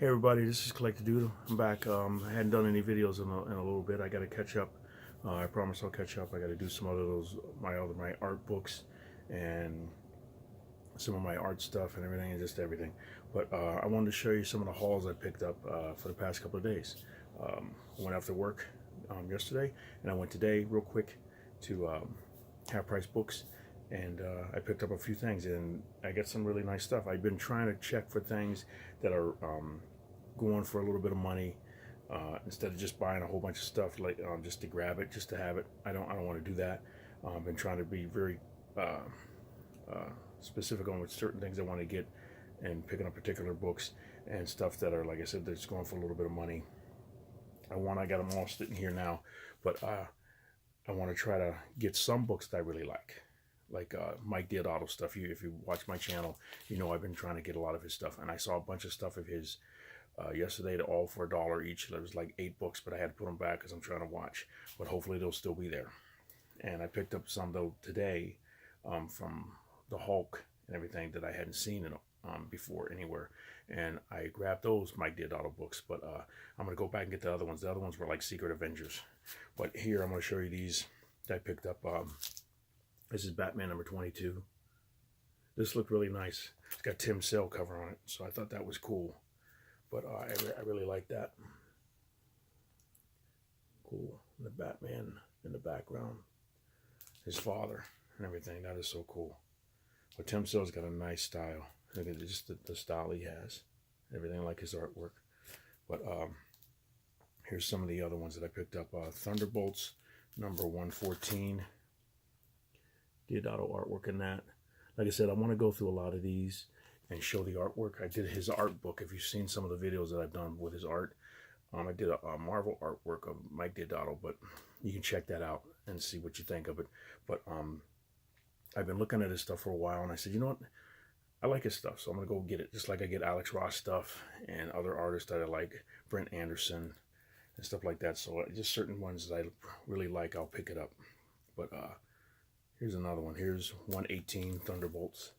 Hey everybody, this is Collector Doodle. I'm back. I hadn't done any videos in a little bit. I got to catch up. I promise I'll catch up. I got to do some other my art books and some of my art stuff and everything, and just everything. But I wanted to show you some of the hauls I picked up for the past couple of days. I went after work yesterday, and I went today real quick to Half Price Books, and I picked up a few things, and I got some really nice stuff. I've been trying to check for things that are going for a little bit of money instead of just buying a whole bunch of stuff like just to grab it, just to have it. I don't want to do that. I've been trying to be very specific on what certain things I want to get, and picking up particular books and stuff that are, like I said, that's going for a little bit of money. I got them all sitting here now, but I want to try to get some books that I really like Mike Deodato stuff. If you watch my channel, you know I've been trying to get a lot of his stuff, and I saw a bunch of stuff of his yesterday, all for $1 each. There was like 8 books, but I had to put them back because I'm trying to watch, but hopefully they'll still be there. And I picked up some though today from the Hulk and everything that I hadn't seen before anywhere, and I grabbed those Mike Deodato books, but I'm gonna go back and get the other ones. The other ones were like Secret Avengers, but here I'm gonna show you these that I picked up. This is Batman number 22. This looked really nice. It's got Tim Sale cover on it, so I thought that was cool. But I really like that. Cool. And the Batman in the background, his father and everything. That is so cool. But Tim Sale's got a nice style. Look at just the style he has. Everything like his artwork. But here's some of the other ones that I picked up. Thunderbolts number 114. Deodato artwork in that. Like I said, I want to go through a lot of these and show the artwork. I did his art book. If you've seen some of the videos that I've done with his art, I did a Marvel artwork of Mike Deodato, but you can check that out and see what you think of it. But I've been looking at his stuff for a while, and I said, you know what? I like his stuff, so I'm going to go get it. Just like I get Alex Ross stuff and other artists that I like, Brent Anderson and stuff like that. So just certain ones that I really like, I'll pick it up. But here's another one. Here's 118 Thunderbolts.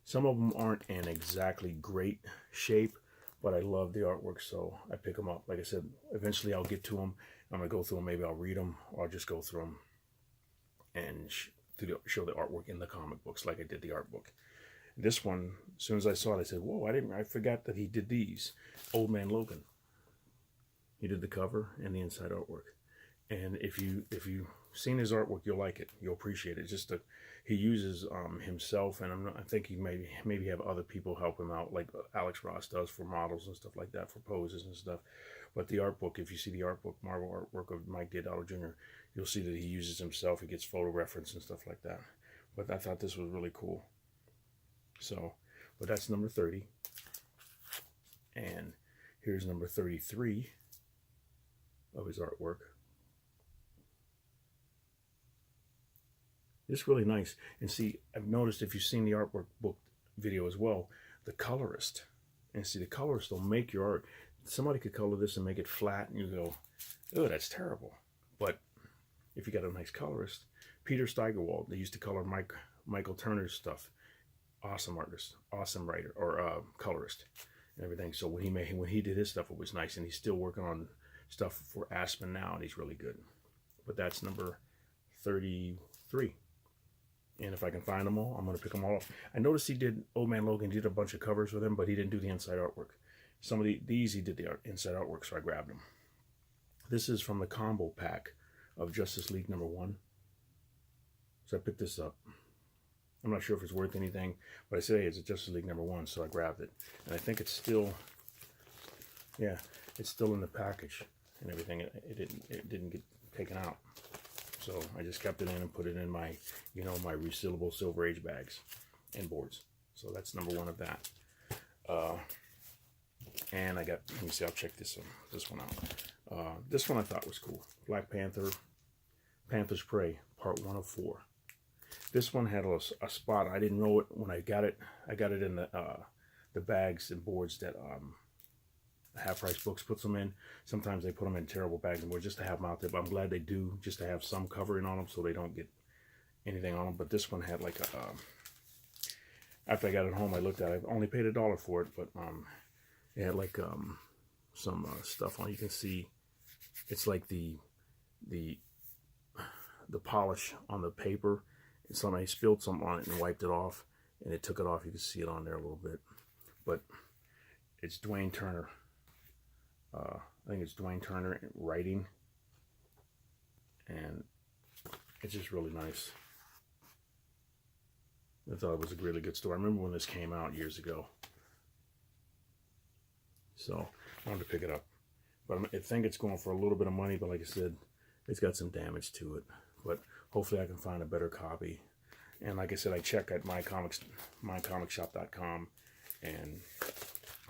Some of them aren't in exactly great shape, but I love the artwork, so I pick them up. Like I said, eventually I'll get to them. I'm going to go through them. Maybe I'll read them, or I'll just go through them and show the artwork in the comic books like I did the art book. This one, as soon as I saw it, I said, whoa, I forgot that he did these. Old Man Logan. He did the cover and the inside artwork. And if you've seen his artwork, you'll like it. You'll appreciate it. Just he uses himself, and I think he maybe have other people help him out, like Alex Ross does for models and stuff like that, for poses and stuff. But the art book, if you see the art book, Marvel artwork of Mike Deodato Jr., you'll see that he uses himself. He gets photo reference and stuff like that. But I thought this was really cool. So, but that's number 30. And here's number 33 of his artwork. It's really nice. And see, I've noticed, if you've seen the artwork book video as well, the colorist. And see, the colorist will make your art. Somebody could color this and make it flat, and you go, oh, that's terrible. But if you got a nice colorist, Peter Steigerwald, they used to color Michael Turner's stuff. Awesome artist, awesome writer, or colorist, and everything. So when he did his stuff, it was nice, and he's still working on stuff for Aspen now, and he's really good. But that's number 33. And if I can find them all, I'm going to pick them all up. I noticed he did, Old Man Logan did a bunch of covers with him, but he didn't do the inside artwork. Some of these he did the inside artwork, so I grabbed them. This is from the combo pack of Justice League number 1. So I picked this up. I'm not sure if it's worth anything, but I said, hey, it's a Justice League number 1, so I grabbed it. And I think it's still, yeah, it's still in the package and everything. It didn't get taken out. So I just kept it in and put it in my, my resealable Silver Age bags and boards. So that's number 1 of that. And I got, let me see, I'll check this one out. This one I thought was cool. Black Panther, Panther's Prey, part 1 of 4. This one had a spot. I didn't know it when I got it. I got it in the bags and boards that Half Price Books puts them in. Sometimes they put them in terrible bags and boards just to have them out there, but I'm glad they do, just to have some covering on them so they don't get anything on them. But this one had like after I got it home, I looked at it. I only paid $1 for it, but it had like some stuff on. You can see it's like the polish on the paper. And somebody spilled something on it and wiped it off, and it took it off. You can see it on there a little bit, but it's Dwayne Turner. I think it's Dwayne Turner writing, and it's just really nice. I thought it was a really good story. I remember when this came out years ago, so I wanted to pick it up. But I think it's going for a little bit of money, but like I said, it's got some damage to it. But hopefully I can find a better copy. And like I said, I check at mycomicshop.com, and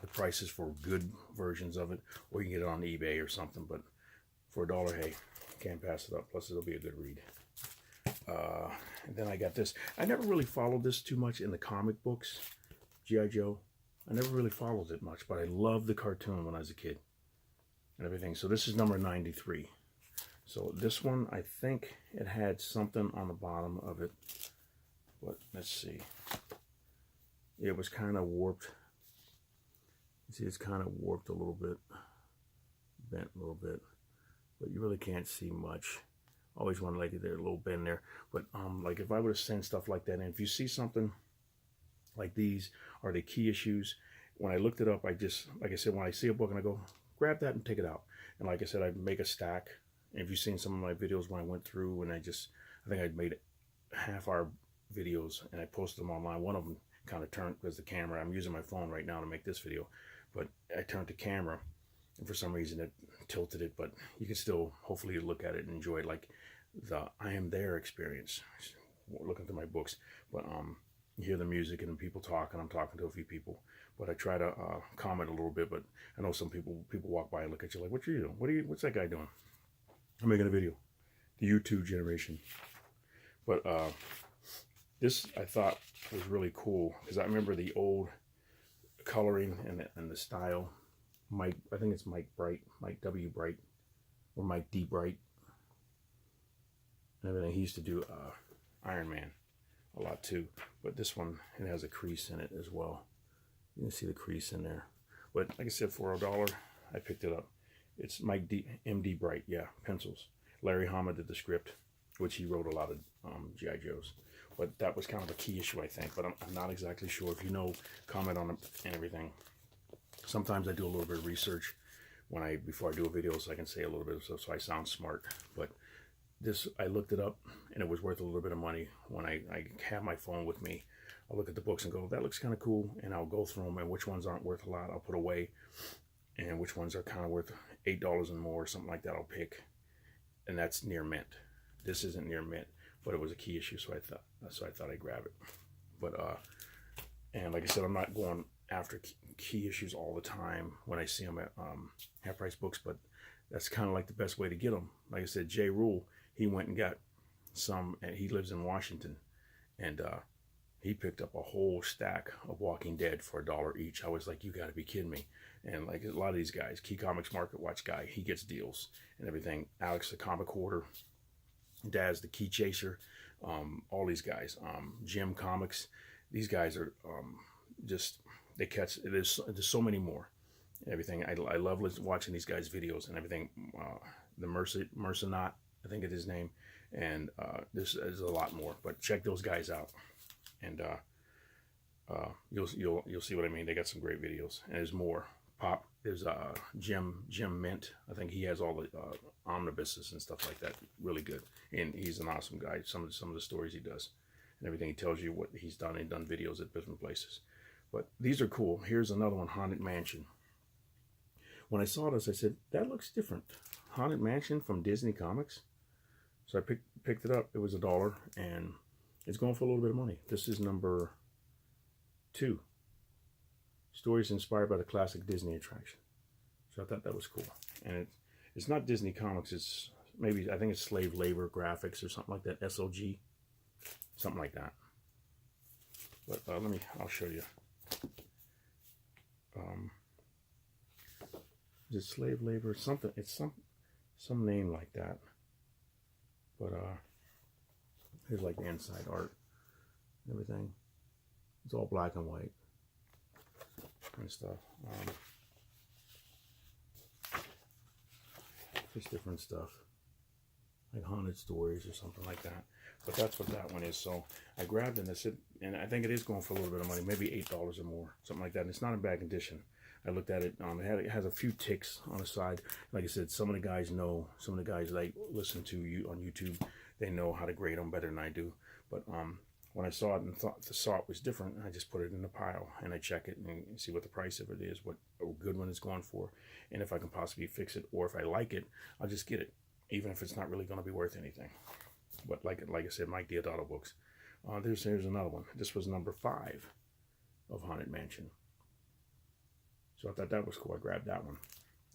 the prices for good versions of it, or you can get it on eBay or something. But for $1, hey, can't pass it up. Plus, it'll be a good read. And then I got this. I never really followed this too much in the comic books, G.I. Joe. I never really followed it much, but I loved the cartoon when I was a kid and everything. So this is number 93. So this one, I think it had something on the bottom of it. But let's see. It was kind of warped. You see, it's kind of warped a little bit, bent a little bit, but you really can't see much. Always want to like there a little bend there, but like if I were to send stuff like that, and if you see something like these are the key issues, when I looked it up, I just, like I said, when I see a book and I go grab that and take it out, and like I said, I make a stack. And if you've seen some of my videos when I went through, and I think I made half-hour videos and I posted them online. One of them kind of turned because the camera, I'm using my phone right now to make this video, but I turned the camera and for some reason it tilted it, but you can still hopefully look at it and enjoy it, like the I Am There experience, looking through my books. But you hear the music and people talk, and I'm talking to a few people, but I try to comment a little bit. But I know some people walk by and look at you like, what are you doing? What's that guy doing? I'm making a video. The YouTube generation. But this I thought was really cool because I remember the old coloring and the style. Mike, I think it's Mike W. Bright, or Mike D. Bright, and everything. He used to do Iron Man a lot too, but this one, it has a crease in it as well. You can see the crease in there. But like I said, for $1, I picked it up. It's Mike M.D. Bright, yeah, pencils. Larry Hama did the script, which he wrote a lot of G.I. Joes. But that was kind of a key issue, I think. But I'm not exactly sure. If you know, comment on it and everything. Sometimes I do a little bit of research before I do a video, so I can say a little bit of stuff, so I sound smart. But this, I looked it up, and it was worth a little bit of money. When I have my phone with me, I'll look at the books and go, that looks kind of cool, and I'll go through them, and which ones aren't worth a lot, I'll put away, and which ones are kind of worth $8 and more, something like that, I'll pick. And that's near mint. This isn't near mint, but it was a key issue, so I thought I'd grab it. But and like I said, I'm not going after key issues all the time when I see them at half price books, but that's kind of like the best way to get them. Like I said, Jay Rule, he went and got some, and he lives in Washington, and he picked up a whole stack of Walking Dead for $1 each. I was like, you got to be kidding me. And like a lot of these guys, Key Comics Market Watch guy, he gets deals and everything. Alex the Comic Hoarder, Daz the Key Chaser, all these guys, Jim Comics, these guys are just, they catch, there's so many more and everything. I love watching these guys' videos and everything. The Mercenot, I think it is his name, and this is a lot more, but check those guys out, and you'll see what I mean. They got some great videos, and there's more. There's Jim Mint. I think he has all the omnibuses and stuff like that. Really good, and he's an awesome guy. Some of the stories he does and everything, he tells you what he's done, and done videos at different places. But these are cool. Here's another one, Haunted Mansion. When I saw this, I said, that looks different. Haunted Mansion from Disney Comics. So I picked it up. It was $1, and it's going for a little bit of money. This is number 2. Stories inspired by the classic Disney attraction. So I thought that was cool. And it's not Disney Comics. It's maybe, I think it's Slave Labor Graphics or something like that. SLG. Something like that. But I'll show you. Is it Slave Labor? Something. It's some name like that. But here's like the inside art and everything. It's all black and white and stuff. Just different stuff, like haunted stories or something like that. But that's what that one is. So I grabbed it and I said, and I think it is going for a little bit of money, maybe $8 or more, something like that. And it's not in bad condition. I looked at it. It has a few ticks on the side. Like I said, some of the guys know. Some of the guys that I listen to you on YouTube, they know how to grade them better than I do. But when I saw it and saw it was different, I just put it in the pile and I check it and see what the price of it is, what a good one is going for, and if I can possibly fix it, or if I like it, I'll just get it, even if it's not really going to be worth anything. But like I said, Mike Deodato books. Here's another one. This was number 5 of Haunted Mansion. So I thought that was cool. I grabbed that one.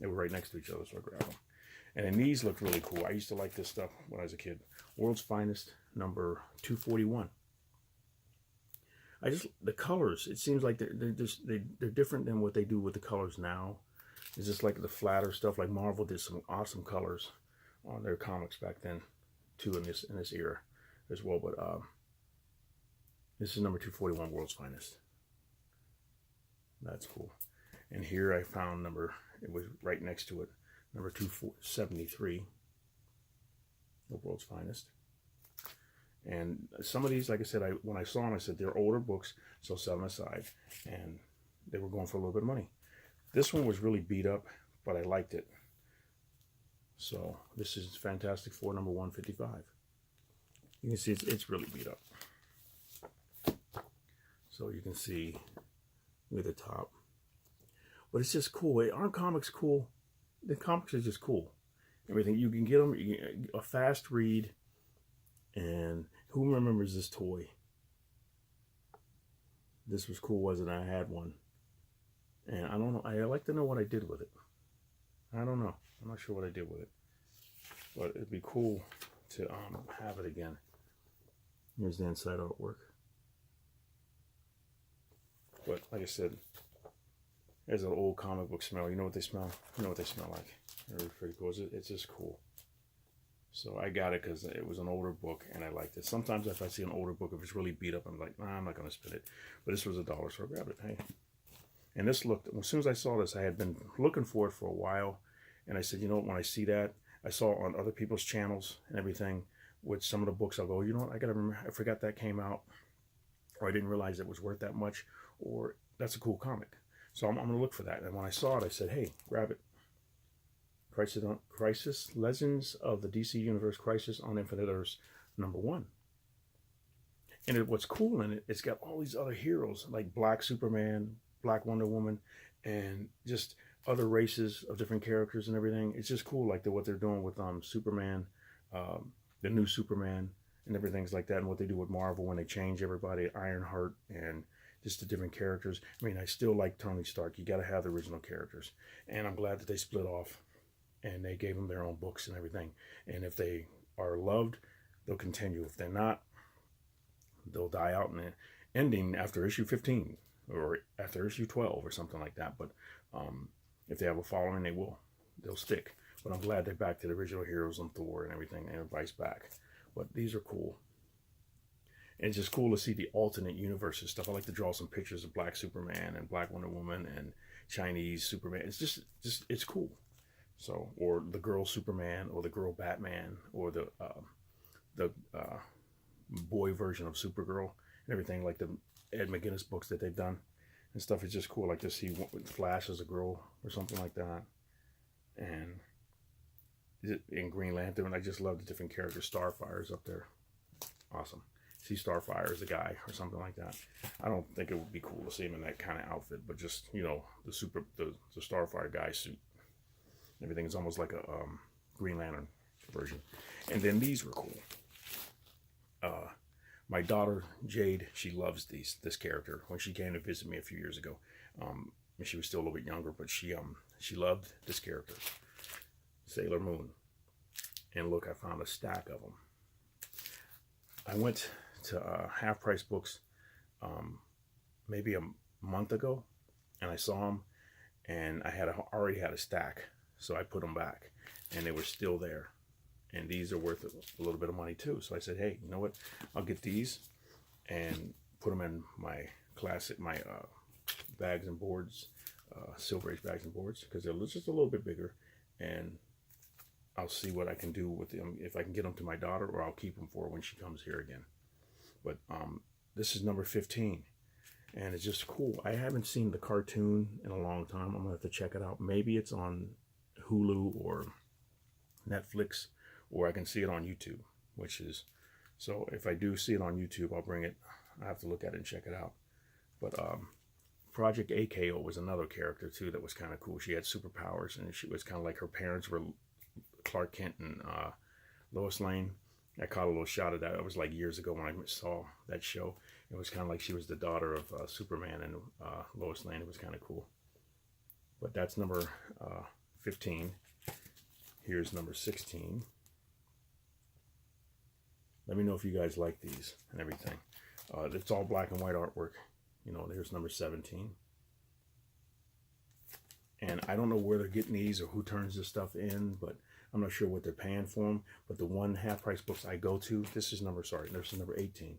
They were right next to each other, so I grabbed them. And then these looked really cool. I used to like this stuff when I was a kid. World's Finest, number 241. The colors, it seems like they're different than what they do with the colors now. It's just like the flatter stuff. Like Marvel did some awesome colors on their comics back then, too, in this era as well. But this is number 241, World's Finest. That's cool. And here I found it was right next to it, number 273, the World's Finest. And some of these, like I said, when I saw them, I said, they're older books, so I'll set them aside. And they were going for a little bit of money. This one was really beat up, but I liked it. So this is Fantastic Four, number 155. You can see it's really beat up. So you can see with the top. But it's just cool. Aren't comics cool? The comics are just cool. Everything. You can get them, a fast read. And who remembers this toy? This was cool, wasn't it? I had one. And I don't know. I like to know what I did with it. I don't know. I'm not sure what I did with it. But it'd be cool to have it again. Here's the inside artwork. But like I said, there's an old comic book smell. You know what they smell? You know what they smell like. They're pretty cool. It's just cool. So I got it because it was an older book and I liked it. Sometimes if I see an older book, if it's really beat up, I'm like, nah, I'm not going to spend it. But this was $1, so I grabbed it. Hey. And this looked, as soon as I saw this, I had been looking for it for a while. And I said, you know what, when I see that, I saw on other people's channels and everything with some of the books, I'll go, you know what, I got to remember, I forgot that came out. Or I didn't realize it was worth that much. Or that's a cool comic. So I'm going to look for that. And when I saw it, I said, hey, grab it. Crisis, Legends of the DC Universe Crisis on Infinite Earths, number 1. And what's cool in it, it's got all these other heroes, like Black Superman, Black Wonder Woman, and just other races of different characters and everything. It's just cool, like what they're doing with Superman, the new Superman, and everything's like that, and what they do with Marvel when they change everybody, Ironheart, and just the different characters. I mean, I still like Tony Stark. You got to have the original characters. And I'm glad that they split off. And they gave them their own books and everything. And if they are loved, they'll continue. If they're not, they'll die out in the ending after issue 15 or after issue 12 or something like that. But if they have a following, they'll stick. But I'm glad they're back to the original heroes on Thor and everything, and everybody's back. But these are cool. And it's just cool to see the alternate universes stuff. I like to draw some pictures of Black Superman and Black Wonder Woman and Chinese Superman. It's just it's cool. So, or the girl Superman, or the girl Batman, or the boy version of Supergirl, and everything, like the Ed McGuinness books that they've done and stuff. Is just cool. Like to see Flash as a girl or something like that, and in Green Lantern, I just love the different characters. Starfire's up there, awesome. See Starfire as a guy or something like that. I don't think it would be cool to see him in that kind of outfit, but just, you know, the Starfire guy suit. Everything is almost like a Green Lantern version. And then these were cool. My daughter, Jade, she loves this character. When she came to visit me a few years ago, she was still a little bit younger, but she loved this character, Sailor Moon. And look, I found a stack of them. I went to Half Price Books maybe a month ago, and I saw them, and I already had a stack. So I put them back, and they were still there. And these are worth a little bit of money too. So I said, hey, you know what? I'll get these and put them in my classic, my bags and boards, Silver Age bags and boards, because they're just a little bit bigger, and I'll see what I can do with them, if I can get them to my daughter, or I'll keep them for when she comes here again. But this is number 15, and it's just cool. I haven't seen the cartoon in a long time. I'm gonna have to check it out. Maybe it's on Hulu or Netflix, or I can see it on YouTube, which is, so if I do see it on YouTube, I'll bring it. I have to look at it and check it out. But Project AKO was another character too that was kind of cool. She had superpowers, and she was kind of like, her parents were Clark Kent and Lois Lane. I caught a little shot of that. It was like years ago when I saw that show. It was kind of like she was the daughter of Superman and Lois Lane. It was kind of cool. But that's number 15. Here's number 16. Let me know if you guys like these and everything. It's all black and white artwork. You know, there's number 17. And I don't know where they're getting these or who turns this stuff in, but I'm not sure what they're paying for them. But the one half-price books I go to, this is number 18.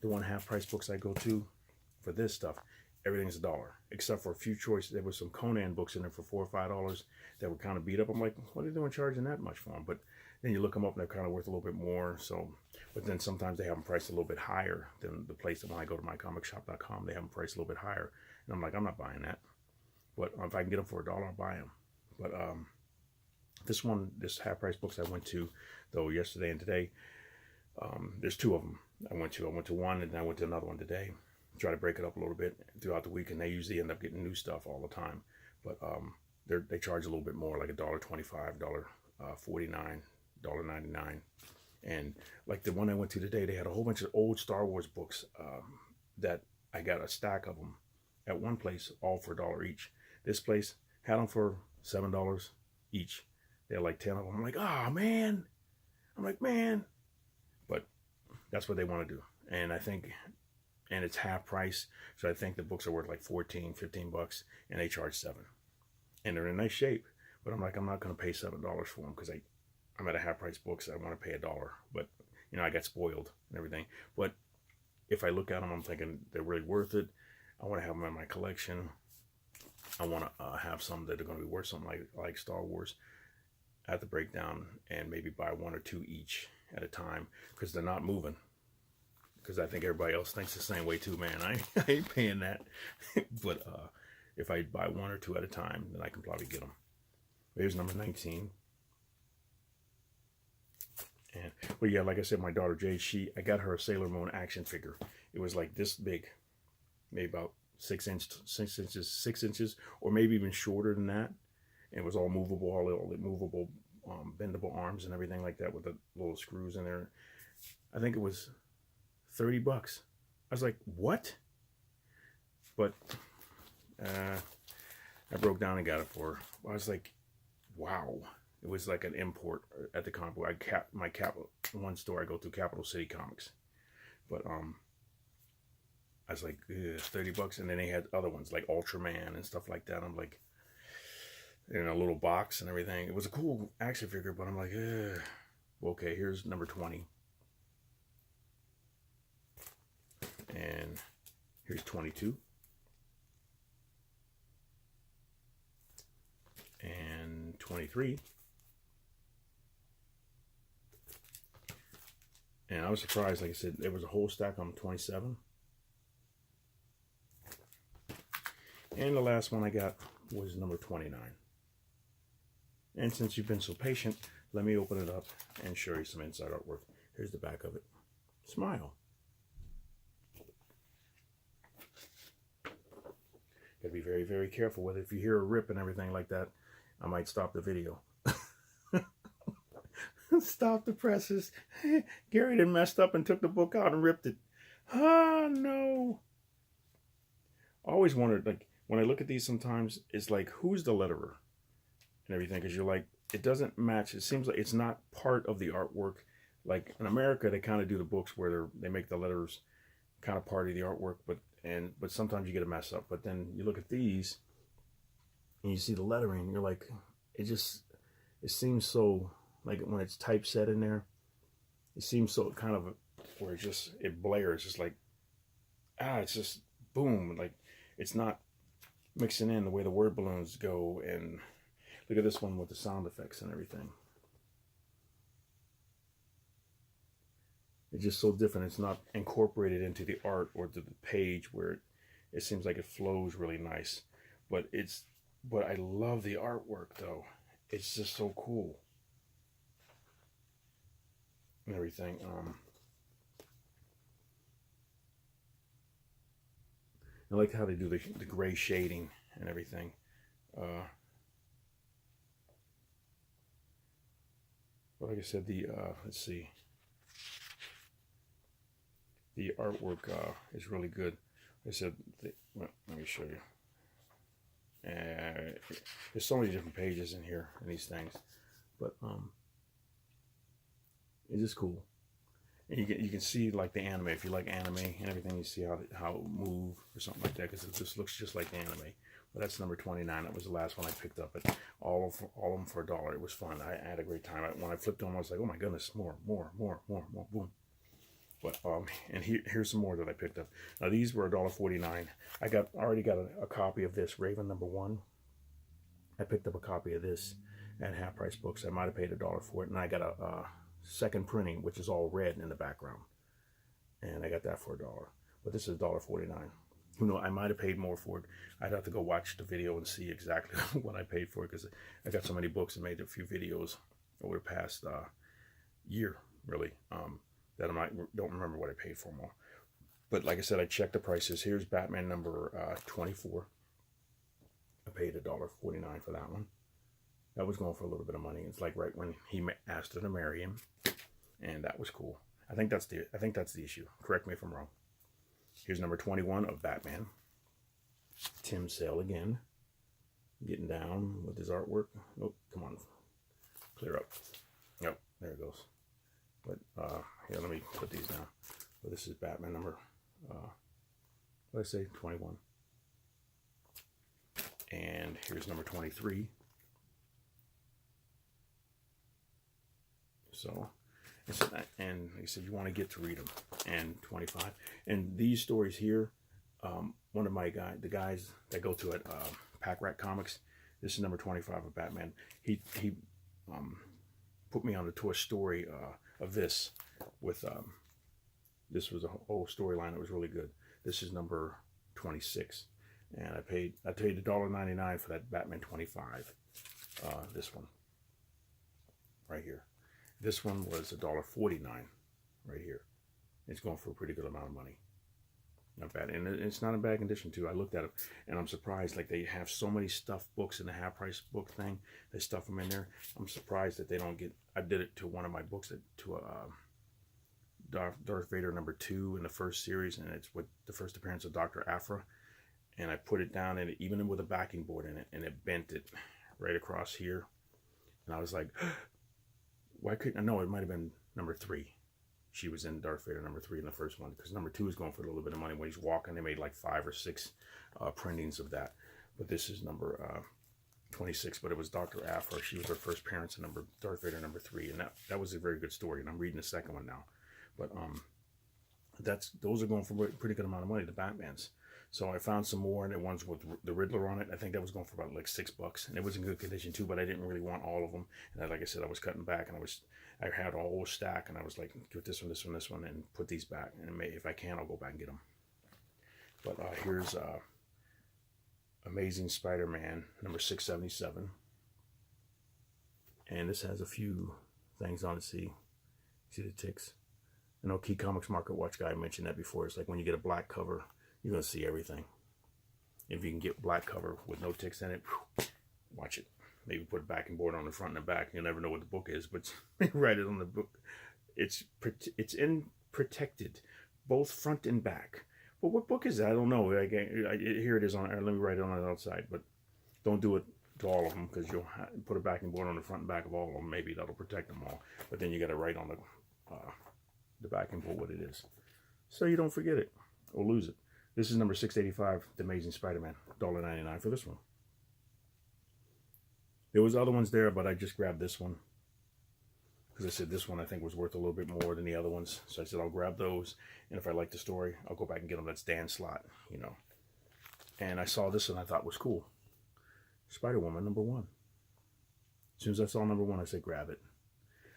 The one half-price books I go to for this stuff, everything's $1, except for a few choices. There was some Conan books in there for $4 or $5 that were kind of beat up. I'm like, what are they doing charging that much for them? But then you look them up and they're kind of worth a little bit more. So, but then sometimes they have them priced a little bit higher than the place that when I go to mycomicshop.com, they have them priced a little bit higher. And I'm like, I'm not buying that. But if I can get them for $1, I'll buy them. But this half-price books I went to, though, yesterday and today, there's two of them I went to. I went to one, and then I went to another one today. Try to break it up a little bit throughout the week, and they usually end up getting new stuff all the time. But they charge a little bit more, like $1.25, $1.49, $1.99. And like the one I went to today, they had a whole bunch of old Star Wars books that I got a stack of them at one place, all for $1 each. This place had them for $7 each. They had like 10 of them. I'm like, oh, man. I'm like, man. But that's what they want to do. And I think, and it's half price. So I think the books are worth like 14, 15 bucks, and they charge $7. And they're in nice shape. But I'm like, I'm not going to pay $7 for them because I'm at a half price book, so I want to pay $1. But, you know, I got spoiled and everything. But if I look at them, I'm thinking they're really worth it. I want to have them in my collection. I want to have some that are going to be worth something like Star Wars at the breakdown, and maybe buy 1 or 2 each at a time, because they're not moving. Because I think everybody else thinks the same way too, man. I ain't paying that. But if I buy 1 or 2 at a time, then I can probably get them. Here's number 19. And well, yeah, like I said, my daughter Jade, I got her a Sailor Moon action figure. It was like this big, maybe about 6 inches, or maybe even shorter than that. And it was all movable, all the movable, bendable arms and everything like that with the little screws in there. I think it was 30 bucks. I was like, what? But I broke down and got it for her. I was like, wow. It was like an import at the comic book. One store I go to, Capital City Comics. But I was like, 30 bucks. And then they had other ones like Ultraman and stuff like that. I'm like, in a little box and everything. It was a cool action figure, but I'm like, well, okay, here's number 20. And here's 22. And 23. And I was surprised, like I said, there was a whole stack on 27. And the last one I got was number 29. And since you've been so patient, let me open it up and show you some inside artwork. Here's the back of it. Smile. Gotta be very, very careful with it. If you hear a rip and everything like that, I might stop the video. Stop the presses. Gary done messed up and took the book out and ripped it. Ah, no. I always wondered, like, when I look at these sometimes, it's like, who's the letterer? And everything, because you're like, it doesn't match. It seems like it's not part of the artwork. Like in America, they kind of do the books where they make the letters kind of part of the artwork, but sometimes you get a mess up. But then you look at these and you see the lettering, you're like, it seems so, like when it's typeset in there, it seems so kind of where it blares. It's like, it's just boom, like it's not mixing in the way the word balloons go. And look at this one with the sound effects and everything. It's just so different. It's not incorporated into the art or the page where it seems like it flows really nice. But I love the artwork though. It's just so cool. And everything. I like how they do the gray shading and everything. But like I said, let's see. The artwork is really good. I said, well, let me show you. There's so many different pages in here in these things, but it's just cool. And you can see like the anime. If you like anime and everything, you see how it move or something like that, because it just looks just like the anime. But that's number 29. That was the last one I picked up. But all of them for $1. It was fun. I had a great time. When I flipped on, I was like, oh my goodness, more, boom. But and here's some more that I picked up. Now these were $1.49. I already got a copy of this Raven #1. I picked up a copy of this at Half Price Books. I might have paid $1 for it, and I got a second printing, which is all red in the background, and I got that for $1. But this is $1.49. Who knows? I might have paid more for it. I'd have to go watch the video and see exactly what I paid for it, because I got so many books and made a few videos over the past year, really. That I don't remember what I paid for more. But like I said, I checked the prices. Here's Batman number 24. I paid $1.49 for that one. That was going for a little bit of money. It's like right when he asked her to marry him, and that was cool. I think that's the issue. Correct me if I'm wrong. Here's number 21 of Batman. Tim Sale again, getting down with his artwork. Oh, come on, clear up. Yep, there it goes. But here, let me put these down. Well, this is Batman number, let's say 21. And here's number 23. So, and like I said, you want to get to read them. And 25. And these stories here, one of the guys that go to it, Pack Rat Comics, this is number 25 of Batman. He put me on to a story of this with this was a whole storyline that was really good. This is number 26, and I paid $1.99 for that Batman 25. This one right here. This one was $1.49 right here. It's going for a pretty good amount of money. Not bad, and it's not in bad condition too. I looked at it, and I'm surprised. Like, they have so many stuffed books in the half price book thing. They stuff them in there. I'm surprised that they don't get. I did it to one of my books, to Darth Vader #2 in the first series, and it's with the first appearance of Dr. Aphra. And I put it down, and even with a backing board in it, and it bent it right across here. And I was like, why couldn't I? No, it might have been number 3. She was in Darth Vader #3 in the first one, because #2 is going for a little bit of money. When he's walking, they made like 5 or 6 printings of that. But this is number 26. But it was Dr. Aphra. She was her first appearance in Darth Vader #3, and that was a very good story. And I'm reading the second one now. But those are going for a pretty good amount of money, the Batmans. So I found some more, and the ones with the Riddler on it. I think that was going for about like $6, and it was in good condition too. But I didn't really want all of them, and like I said, I was cutting back, and I had a whole stack, and I was like, get this one, and put these back, and if I can, I'll go back and get them. But here's Amazing Spider-Man number 677, and this has a few things on it. See the ticks. I know Key Comics Market Watch guy mentioned that before. It's like when you get a black cover, you're going to see everything. If you can get black cover with no ticks in it, watch it. Maybe put a backing board on the front and the back. You'll never know what the book is, but write it on the book. It's protected, both front and back. But what book is that? I don't know. Here it is on. Let me write it on the outside, but don't do it to all of them, because you'll put a backing board on the front and back of all of them. Maybe that'll protect them all. But then you got to write on the backing board what it is, so you don't forget it or lose it. This is number 685, The Amazing Spider-Man, $1.99 for this one. There was other ones there, but I just grabbed this one, because I said this one I think was worth a little bit more than the other ones. So I said I'll grab those, and if I like the story, I'll go back and get them. That's Dan Slott, you know. And I saw this and I thought was cool. Spider-Woman #1. As soon as I saw #1, I said grab it.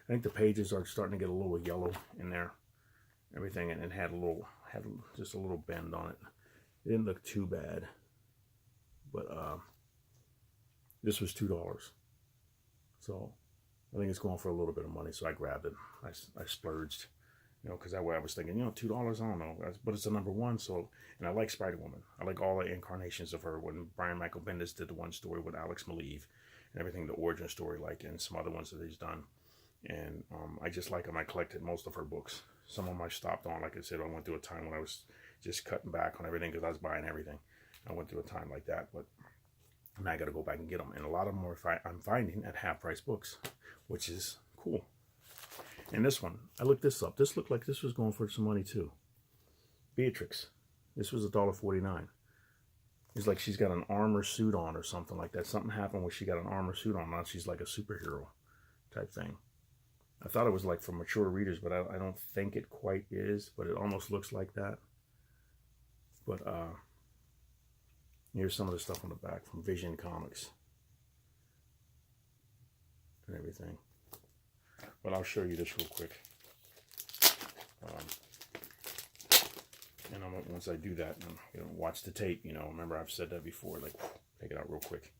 I think the pages are starting to get a little yellow in there, everything, and it had just a little bend on it. It didn't look too bad, but this was $2, so I think it's going for a little bit of money. So I grabbed it. I splurged, because that way I was thinking, $2, I don't know, but it's a #1. So, and I like Spider-Woman. I like all the incarnations of her. When Brian Michael Bendis did the one story with Alex Maleev and everything, the origin story, and some other ones that he's done. And I just like them. I collected most of her books. Some of them I stopped on. Like I said, I went through a time when I was just cutting back on everything because I was buying everything. I went through a time like that, but now I got to go back and get them. And a lot of them I'm finding at half-price books, which is cool. And this one, I looked this up. This looked like this was going for some money too. Beatrix. This was $1.49. It's like she's got an armor suit on or something like that. Something happened where she got an armor suit on. Now she's like a superhero type thing. I thought it was like for mature readers, but I don't think it quite is, but it almost looks like that. But here's some of the stuff on the back from Vision Comics and everything. But I'll show you this real quick. And once I do that, watch the tape, remember I've said that before, like take it out real quick.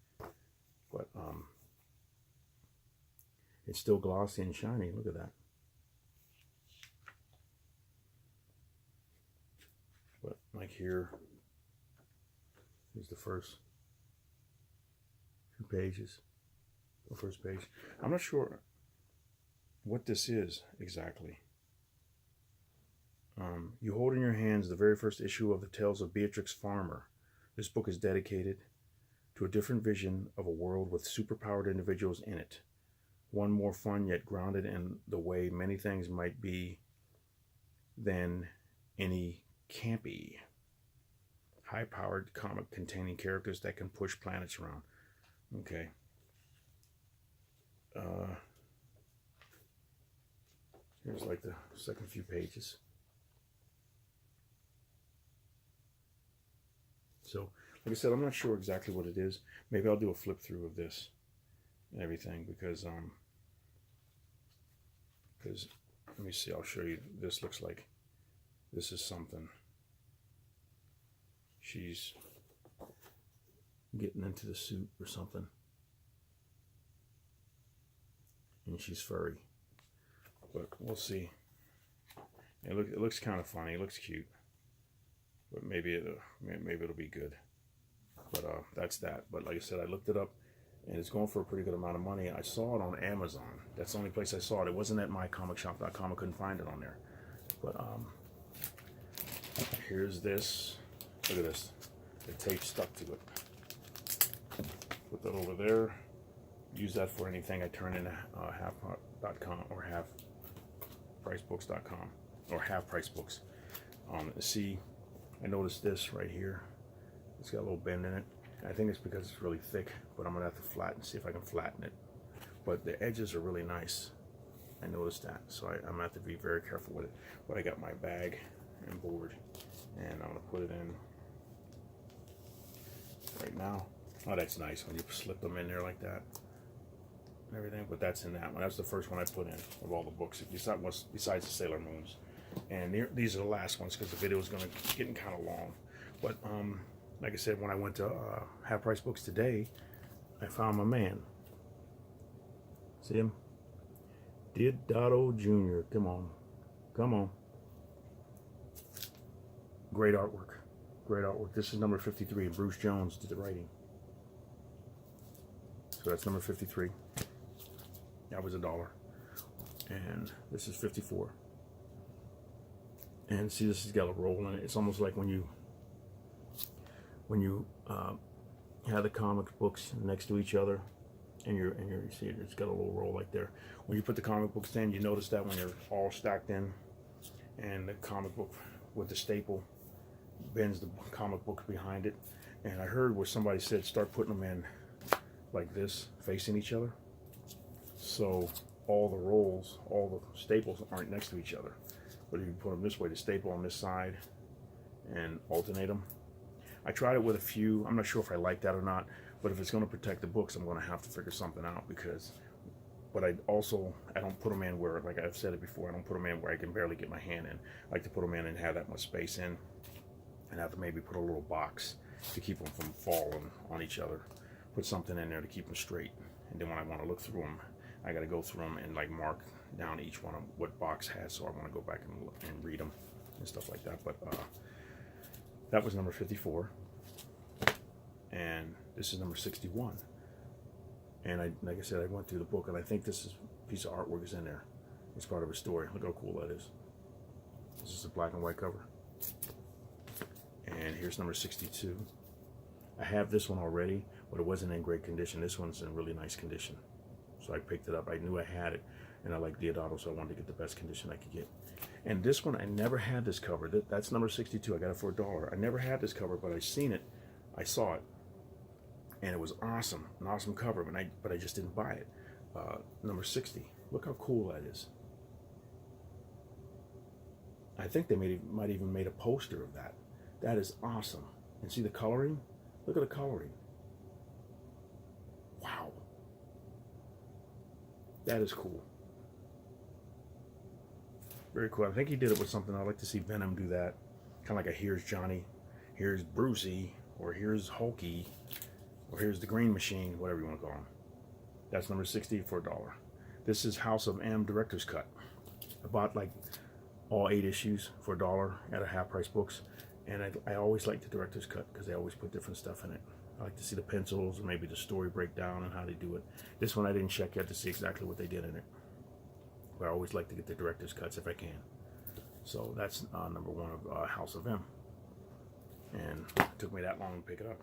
But it's still glossy and shiny. Look at that. But like here's the first 2 pages. The first page. I'm not sure what this is exactly. You hold in your hands the very first issue of the Tales of Beatrix Farmer. This book is dedicated to a different vision of a world with superpowered individuals in it. One more fun yet grounded in the way many things might be than any campy, high-powered comic containing characters that can push planets around. Okay. Here's like the second few pages. So, like I said, I'm not sure exactly what it is. Maybe I'll do a flip through of this and everything because let me see, I'll show you. This looks like this is something. She's getting into the suit or something. And she's furry. But we'll see. It looks kind of funny. It looks cute. But maybe it'll be good. But that's that. But like I said, I looked it up, and it's going for a pretty good amount of money. I saw it on Amazon. That's the only place I saw it. It wasn't at mycomicshop.com. I couldn't find it on there. But here's this. Look at this. The tape stuck to it. Put that over there. Use that for anything I turn into half.com or halfpricebooks.com or halfpricebooks. See, I noticed this right here. It's got a little bend in it. I think it's because it's really thick, but I'm gonna have to see if I can flatten it. But the edges are really nice. I noticed that, so I'm gonna have to be very careful with it. But I got my bag and board, and I'm gonna put it in right now. Oh, that's nice when you slip them in there like that and everything. But that's in that one. That's the first one I put in of all the books, besides the Sailor Moons. And these are the last ones because the video is getting kind of long. But like I said, when I went to Half Price Books today, I found my man. See him? Didado Jr. Come on. Come on. Great artwork. Great artwork. This is number 53, and Bruce Jones did the writing. So that's number 53. That was $1. And this is 54. And see, this has got a roll in it. It's almost like when you have the comic books next to each other, and you see it's got a little roll like there. When you put the comic books in, you notice that when they're all stacked in, and the comic book with the staple bends the comic book behind it. And I heard where somebody said start putting them in like this, facing each other, so all the rolls, all the staples aren't next to each other. But if you put them this way, the staple on this side and alternate them. I tried it with a few. I'm not sure if I like that or not, but if it's going to protect the books, I'm going to have to figure something out because. But I don't put them in where, like I've said it before, I don't put them in where I can barely get my hand in. I like to put them in and have that much space in, and have to maybe put a little box to keep them from falling on each other. Put something in there to keep them straight, and then when I want to look through them, I got to go through them and like mark down each one of what box has, so I want to go back and look and read them and stuff like that. But that was number 54, and this is number 61. And like I said, I went through the book, and I think this piece of artwork is in there. It's part of a story. Look how cool that is. This is a black and white cover. And here's number 62. I have this one already, but it wasn't in great condition. This one's in really nice condition. So I picked it up. I knew I had it, and I like Deodato, so I wanted to get the best condition I could get. And this one, I never had this cover. That's number 62. I got it for $1. I never had this cover, but I seen it. I saw it. And it was awesome, an awesome cover, but I just didn't buy it. Number 60. Look how cool that is. I think they might even made a poster of that. That is awesome. And see the coloring? Look at the coloring. Wow. That is cool. Very cool. I think he did it with something. I'd like to see Venom do that. Kind of like a here's Johnny, here's Brucey, or here's Hulky. Or here's the Green Machine, whatever you want to call them. That's number 60 for $1. This is House of M Director's Cut. I bought like all 8 issues for $1 at a half price books. And I always like the Director's Cut because they always put different stuff in it. I like to see the pencils or maybe the story breakdown and how they do it. This one I didn't check yet to see exactly what they did in it. But I always like to get the Director's Cuts if I can. So that's number 1 of House of M. And it took me that long to pick it up.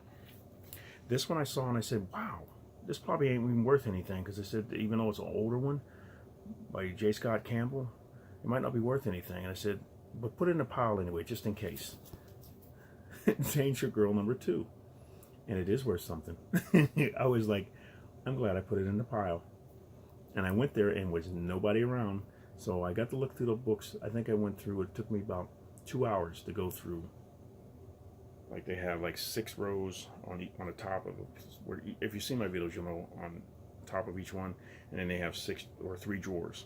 This one I saw and I said, wow, this probably ain't even worth anything, because I said, even though it's an older one by J. Scott Campbell, it might not be worth anything. And I said, but put it in a pile anyway, just in case. Danger Girl number 2. And it is worth something. I was like, I'm glad I put it in the pile. And I went there and was nobody around. So I got to look through the books. I think I went through, it took me about 2 hours to go through. Like they have like 6 rows on the top of it. Where if you see my videos, you'll know on top of each one, and then they have 6 or 3 drawers,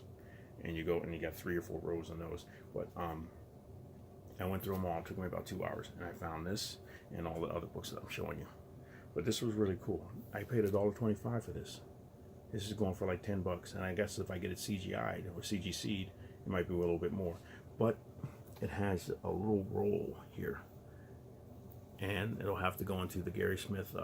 and you go and you got 3 or 4 rows on those. But I went through them all. It took me about 2 hours, and I found this and all the other books that I'm showing you. But this was really cool. I paid $1.25 for this. This is going for like $10, and I guess if I get it CGI'd or CGC'd, it might be a little bit more. But it has a little roll here. And it'll have to go into the Gary Smith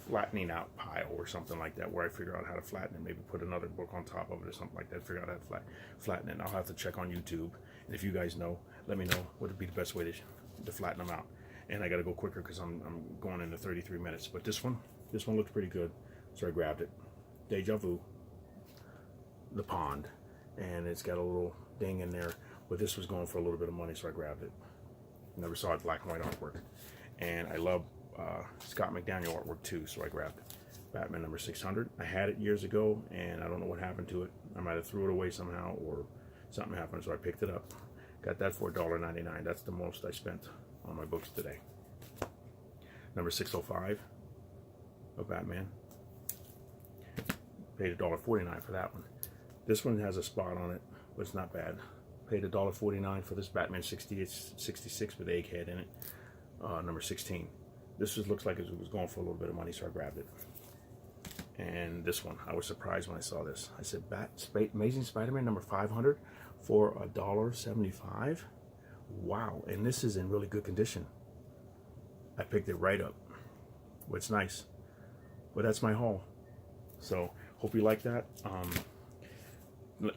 flattening out pile or something like that, where I figure out how to flatten it, maybe put another book on top of it or something like that, figure out how to flatten it. And I'll have to check on YouTube. And if you guys know, let me know what would be the best way to flatten them out. And I got to go quicker because I'm going into 33 minutes. But this one looks pretty good, so I grabbed it. Deja Vu, The Pond. And it's got a little ding in there, but this was going for a little bit of money, so I grabbed it. Never saw it black and white artwork, and I love Scott McDaniel artwork too, so I grabbed Batman number 600. I had it years ago, and I don't know what happened to it. I might have threw it away somehow, or something happened, so I picked it up. Got that for $1.99. That's the most I spent on my books today. Number 605 of Batman. Paid $1.49 for that one. This one has a spot on it, but it's not bad. Paid $1.49 for this Batman 66 with Egghead in it, number 16. This just looks like it was going for a little bit of money, so I grabbed it. And this one, I was surprised when I saw this. I said, Amazing Spider-Man number 500 for $1.75. Wow, and this is in really good condition. I picked it right up. Well, it's nice, but that's my haul. So hope you like that.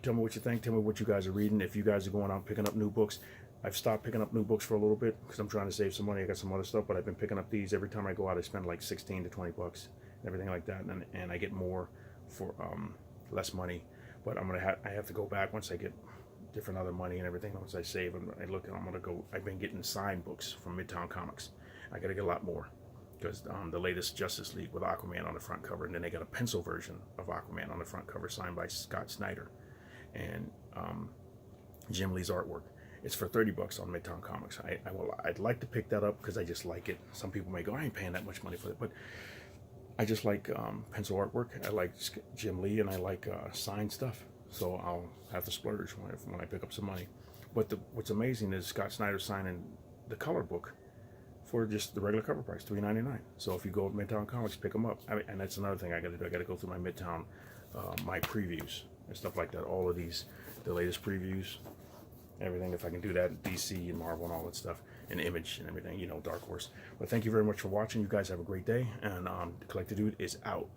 Tell me what you think. Tell me what you guys are reading. If you guys are going out picking up new books. I've stopped picking up new books for a little bit because I'm trying to save some money. I got some other stuff, but I've been picking up these. Every time I go out, I spend like 16 to 20 bucks, everything like that, and I get more for less money. But I have to go back once I get different other money and everything. Once I save, I've been getting signed books from Midtown Comics. I got to get a lot more because the latest Justice League with Aquaman on the front cover, and then they got a pencil version of Aquaman on the front cover signed by Scott Snyder and Jim Lee's artwork. It's for $30 on Midtown Comics. I'd like to pick that up because I just like it. Some people may go, I ain't paying that much money for it, but I just like pencil artwork. I like Jim Lee, and I like signed stuff. So I'll have to splurge when I pick up some money. But what's amazing is Scott Snyder signing the color book for just the regular cover price, $3.99. So if you go to Midtown Comics, pick them up. And that's another thing I got to do. I got to go through my Midtown, my previews and stuff like that. All of these, the latest previews, everything. If I can do that, DC and Marvel and all that stuff, and Image and everything, you know, Dark Horse. But thank you very much for watching. You guys have a great day. And Collector Dude is out.